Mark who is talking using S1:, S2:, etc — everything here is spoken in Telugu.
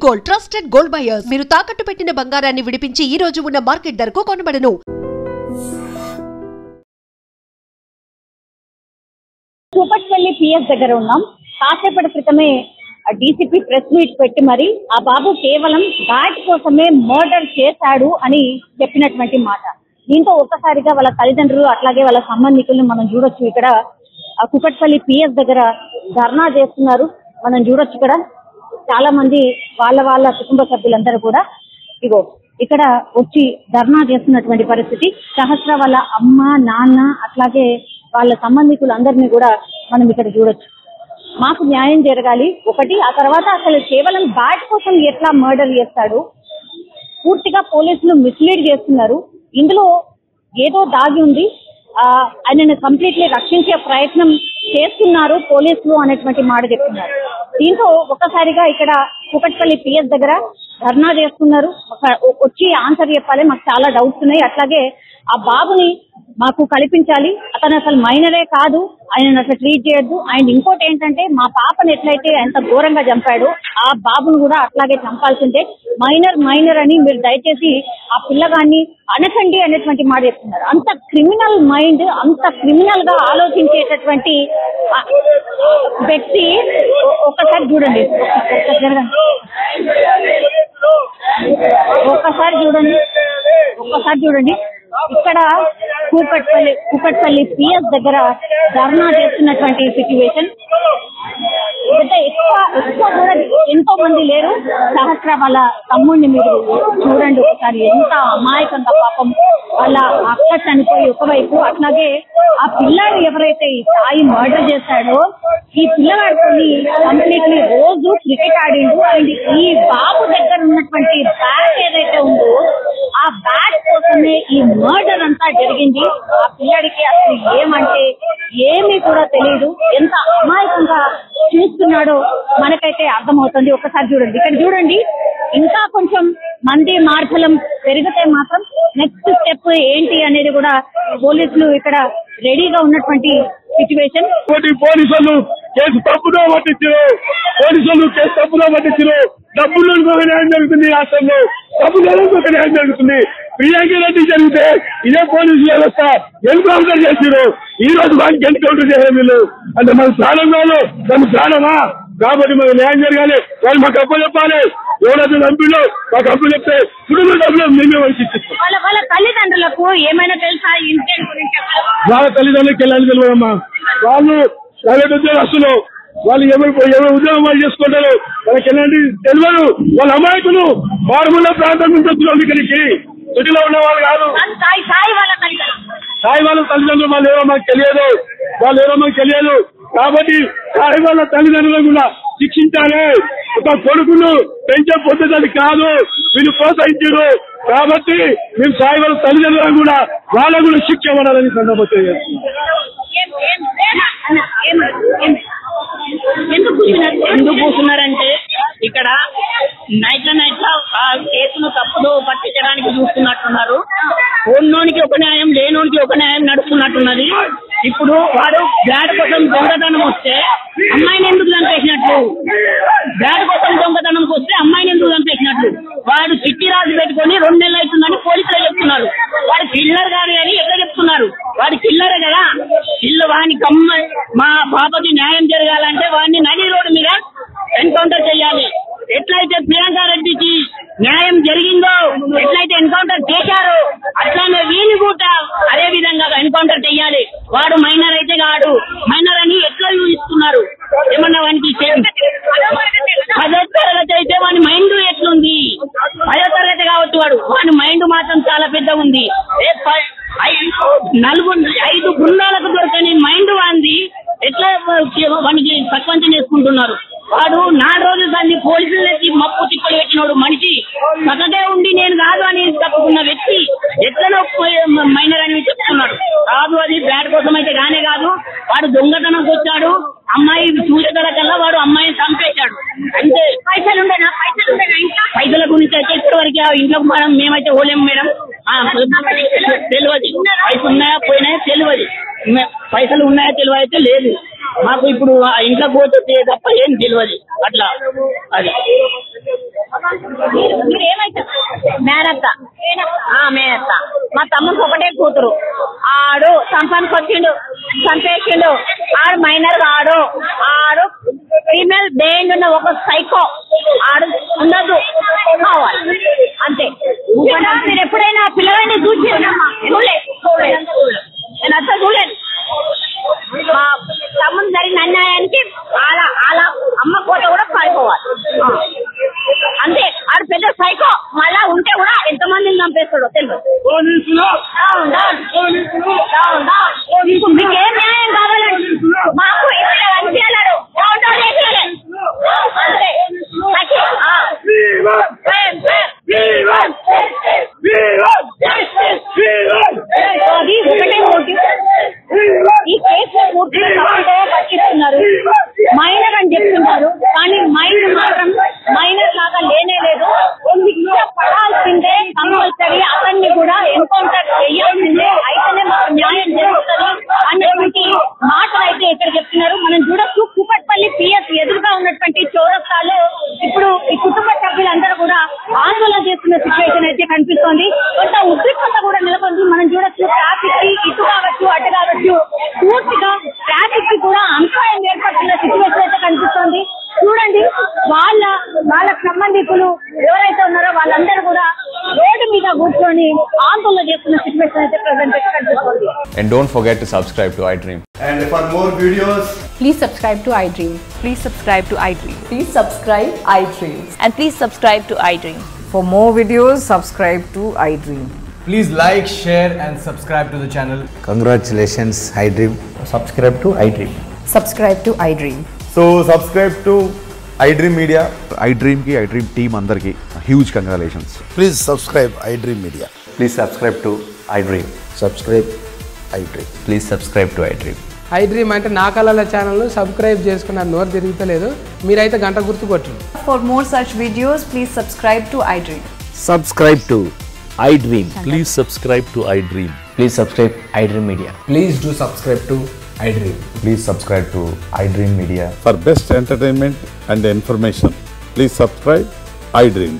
S1: గోల్డ్ ట్రస్టెడ్ గోల్డ్ బయర్స్ మీరు తాకట్టు పెట్టిన బంగారాన్ని విడిపించి ఈ రోజు ఉన్న మార్కెట్ ధరకు కొనబడను.
S2: కూకట్పల్లి పిఎస్ దగ్గర ఉన్నాం. కాసేపటి క్రితమే డీసీపీ ప్రెస్ మీట్ పెట్టి మరి ఆ బాబు కేవలం బ్యాట్ కోసమే మర్డర్ చేశాడు అని చెప్పినటువంటి మాట. దీంతో ఒక్కసారిగా వాళ్ళ తల్లిదండ్రులు అట్లాగే వాళ్ళ సంబంధికులను మనం చూడొచ్చు. ఇక్కడ కూకట్పల్లి పిఎస్ దగ్గర ధర్నా చేస్తున్నారు. మనం చూడొచ్చు ఇక్కడ చాలా మంది వాళ్ళ కుటుంబ సభ్యులందరూ కూడా ఇగో ఇక్కడ వచ్చి ధర్నా చేస్తున్నటువంటి పరిస్థితి. సహస్ర వాళ్ళ అమ్మ నాన్న అట్లాగే వాళ్ళ సంబంధికులందరినీ కూడా మనం ఇక్కడ చూడొచ్చు. మాకు న్యాయం జరగాలి ఒకటి, ఆ తర్వాత అసలు కేవలం బ్యాట్ కోసం ఎట్లా మర్డర్ చేస్తాడు, పూర్తిగా పోలీసులు మిస్లీడ్ చేస్తున్నారు, ఇందులో ఏదో దాగి ఉంది, ఆయనను కంప్లీట్లీ రక్షించే ప్రయత్నం చేస్తున్నారు పోలీసులు అనేటువంటి మాట చెప్తున్నారు. దీంతో ఒక్కసారిగా ఇక్కడ కూకట్పల్లి పిఎస్ దగ్గర ధర్నా చేస్తున్నారు. వచ్చి ఆన్సర్ చెప్పాలి, మాకు చాలా డౌట్స్ ఉన్నాయి, అట్లాగే ఆ బాబుని మాకు కల్పించాలి, అతను అసలు మైనరే కాదు, ఆయన అసలు ట్రీట్ చేయొద్దు, అండ్ ఇంకోటి ఏంటంటే మా పాపను ఎట్లయితే ఎంత ఘోరంగా చంపాడో ఆ బాబును కూడా అట్లాగే చంపాల్సిందే, మైనర్ అని మీరు దయచేసి ఆ పిల్లగాన్ని అనకండి అనేటువంటి మాట చెప్తున్నారు. అంత క్రిమినల్ మైండ్, అంత క్రిమినల్ గా ఆలోచించేటటువంటి వ్యక్తి ఒక్కసారి చూడండి, ఒక్కసారి చూడండి ఇక్కడ కూకట్పల్లి పిఎస్ దగ్గర ధర్నా చేస్తున్నటువంటి సిచ్యువేషన్. అంటే ఎక్కువ కూడా ఎంతో మంది లేరు. సహస్ర వాళ్ళ తమ్ముడిని మీరు చూడండి ఒకసారి, ఎంత అమాయకంగా పాపం వాళ్ళ అక్క చనిపోయి ఒకవైపు, అట్లాగే ఆ పిల్లాడు ఎవరైతే ఈ సాయి మర్డర్ చేశాడో ఈ పిల్లవాడిని కంప్లీట్లీ రోజు క్రికెట్ ఆడిండు. అండ్ ఈ బాబు దగ్గర ఉన్నటువంటి బ్యాట్ ఏదైతే ఉందో ఆ బ్యాట్ కోసమే ఈ మర్డర్ అంతా జరిగింది. ఆ పిల్లాడికి అసలు ఏమంటే ఏమీ కూడా తెలియదు, ఎంత అమాయకంగా చూస్తున్నాడో మనకైతే అర్థమవుతుంది. ఒక్కసారి చూడండి, ఇక్కడ చూడండి, ఇంకా కొంచెం మంది మార్పులం పెరిగితే మాత్రం నెక్స్ట్ స్టెప్ ఏంటి అనేది కూడా పోలీసులు ఇక్కడ రెడీగా ఉన్నటువంటి సిచ్యువేషన్.
S3: పోలీసులు కేసు తప్పుదో పట్టించారు, డబ్బులు న్యాయం జరుగుతుంది, రాష్ట్రంలో డబ్బులు న్యాయం జరుగుతుంది. ప్రియాంక రెడ్డి జరిగితే ఇదే పోలీసు వ్యవస్థ ఎన్కౌంటర్ చేసారు, ఈ రోజు వానికి ఎన్కౌంటర్ చేయాలి వీళ్ళు అంటే మన ప్రాణం కాదు, దాని ప్రాణమా, కాబట్టి మనకు న్యాయం జరగాలి. వాళ్ళు మాకు అప్పు చెప్పాలి, ఎవరైతే చంపిలో మాకు అప్పు చెప్తే కుటుంబ డబ్బులు మేమే శిక్షిస్తాం.
S2: వాళ్ళ తల్లిదండ్రులకు ఏమైనా తెలుసా ఇన్సిడెంట్ గురించి?
S3: వాళ్ళ తల్లిదండ్రులకు వెళ్ళాలని తెలియదమ్మా, వాళ్ళు ప్రైవేట్ ఉద్యోగస్తులు, వాళ్ళు ఎవరు ఉద్యోగం వాళ్ళు చేసుకుంటారు, వాళ్ళకి ఎలాంటి తెలియదు. వాళ్ళ అమాయకులు మారుమూల ప్రాంతం నుంచి వచ్చిన ఇక్కడికి, సిటీలో ఉన్న వాళ్ళు కాదు. సాయి వాళ్ళ తల్లిదండ్రులు వాళ్ళు ఎవరో మాకు తెలియదు, కాబట్టి సాయి వాళ్ళ తల్లిదండ్రులను కూడా శిక్షించాలి. ఒక కొడుకును పెంచే పద్ధతి కాదు, వీళ్ళు ప్రోత్సహించారు, కాబట్టి మేము సాయి వాళ్ళ తల్లిదండ్రులను కూడా వాళ్ళకు కూడా శిక్ష ఇవ్వాలని సందర్భంగా
S4: ఎందుకు కూర్చున్నారంటే ఇక్కడ నైట్ ఆ కేసును తప్పుదో పట్టించడానికి చూస్తున్నట్టున్నారు. ఉన్నోనికి ఒక న్యాయం, లేనోనికి ఒక న్యాయం నడుస్తున్నట్టున్నది. ఇప్పుడు వాడు బ్యాడ్ కోసం దొంగతనం వస్తే అమ్మాయిని ఎందుకు చంపేసినట్లు, బ్యాడ్ కోసం దొంగతనంకి వస్తే అమ్మాయిని ఎందుకు చంపేసినట్లు, వాడు చిట్టి రాజు పెట్టుకొని 2 నెలలు అవుతుందని పోలీసులు చెప్తున్నారు. వాడు కిల్లర్ కాదు అని ఎట్లా చెప్తున్నారు? వాడి కిల్లరే కదా. వాడిని మా బాబాకి న్యాయం జరగాలంటే వాడిని నడి రోడ్డు మీద ఎన్కౌంటర్ చేయాలి. ఎట్లయితే ప్రియాంక రెడ్డికి న్యాయం జరిగిందో, ఎట్లయితే ఎన్కౌంటర్ చేశారో అట్లానే వీని కూడా అదే విధంగా ఎన్కౌంటర్ చేయాలి. వాడు మైనర్ అయితే కాడు, మైనర్ అని ఎట్లా యూహిస్తున్నారు? ఏమన్నా వానికి 10వ తరగతి అయితే వాడి మైండ్ ఎట్లుంది? 10వ తరగతి కావచ్చు, వాడి మైండ్ మాత్రం చాలా పెద్ద ఉంది. 5 బృందాలకు దొరకని మైండ్ వాంది ఎట్లా వానికి సర్పంచం చేసుకుంటున్నారు? వాడు 4 రోజులు దాన్ని పోలీసులకి మప్పు తిప్పలు పెట్టినోడు మనిషి, పక్కనే ఉండి నేను కాదు అని తప్పుకున్న వ్యక్తి ఎట్లనో మైనర్ అని చెప్తున్నాడు. కాదు, అది బ్యాడ్ కోసం అయితే కానే కాదు. వాడు దొంగతనంకి వచ్చాడు, అమ్మాయి చూసేదల కల్లా వాడు అమ్మాయిని చంపేశాడు అంతే. పైసల గురించి అయితే ఇప్పటివరకు ఇంట్లోకి మేమైతే పోలేము మేడం, తెలియదు. పైసలు ఉన్నాయా పోయినాయా తెలియదు, పైసలు ఉన్నాయా తెలియదు అయితే లేదు. మాకు ఇప్పుడు ఇంట్లో పోతే తప్ప ఏం తెలియదు. అట్లా అది
S2: మీరు ఏమైతారు? మేనత్త. మేనత్త. మా తమ్ముడికి ఒకటే కూతురు. ఆడు సంపానికి వచ్చిండు, చంపేసిండు. ఆడు మైనర్ ఆడు ఫీమేల్ బ్రెయిన్ ఉన్న ఒక సైకో. ఆడు ఉండదు, కావాలి అంతే. మీరు ఎప్పుడైనా పిల్లవాడిని చూసిరమ్మా? చూడలేదు. నేను అంతా చూడలేదు. మా తమ్ముడు జరిగిన అన్యాయానికి వాళ్ళ అమ్మ కోట కూడా పారిపోవాలి అంతే. ఆడు పెద్ద సైకో. మళ్ళా ఉంటే కూడా ఎంతమందిని చంపేస్తాడో తెలియదు. మీకు ఏ న్యాయం కావాలండి? మాకు ఇక్కడ అనిపించాడు అంతే. అది ఒకటే మోటివ్. ఈ కేసు పూర్తిగా తప్పుతో పట్టిస్తున్నారు. మైనర్ అని చెప్తున్నారు, కానీ మైండ్ మాత్రం మైనర్ లాగా లేనే లేదు. శిక్ష పడాల్సిందే కంపల్సరీ. అతన్ని కూడా ఎన్కౌంటర్ చేయాల్సిందే. అయితేనే మాకు న్యాయం జరుగుతుంది అన్నటువంటి మాటలు అయితే ఇక్కడ చెప్తున్నారు. మనం చూడొచ్చు, కూకట్పల్లి పిఎస్ ఎదురుగా ఉన్నటువంటి చౌరస్తాలో ఇప్పుడు ఈ కుటుంబ సభ్యులందరూ కూడా ఆందోళన చేస్తున్న సిచ్యువేషన్ అయితే కనిపిస్తోంది. కొంత ఉద్రిక్తత కూడా నెలకొంది. మనం చూడొచ్చు, ట్రాఫిక్ కి ఇటు కావచ్చు అటు కావచ్చు, పూర్తిగా ట్రాఫిక్ కి కూడా అంతరాయం ఏర్పడుతున్న సిచ్యువేషన్ అయితే కనిపిస్తోంది. చూడండి, వాళ్ళ సంబంధికులు ఎవరైతే ఉన్నారో వాళ్ళందరూ కూడా రోడ్డు మీద కూర్చొని ఆందోళన చేస్తున్న సిచ్యువేషన్ అయితే ప్రెసెంట్ కనిపిస్తోంది.
S5: And don't forget to subscribe to iDream.
S6: And for more videos,
S7: please subscribe to iDream.
S8: Please subscribe to iDream.
S7: Please subscribe iDream.
S8: And please subscribe to iDream.
S7: For more videos, subscribe to iDream.
S6: please like, share and subscribe to the channel.
S9: Congratulations, iDream.
S6: Subscribe to iDream.
S7: Subscribe to iDream.
S10: So subscribe to iDream Media. iDream ki iDream team andarki huge congratulations.
S9: Please subscribe iDream Media.
S5: Please subscribe to iDream.
S9: Subscribe iDream.
S5: Please subscribe to iDream.
S11: iDream అంటే నా కళల ఛానల్ సబ్స్క్రైబ్ చేసుకున్న నోరు తిరుగుతలేదు. మీరైతే గంట గుర్తు కొట్టండి.
S7: For more such videos, please subscribe to iDream.
S9: Subscribe to iDream.
S12: Please subscribe to iDream.
S5: Please subscribe iDream Media.
S6: Please do subscribe to iDream.
S10: Please subscribe to iDream Media.
S12: For best entertainment and information, please subscribe iDream.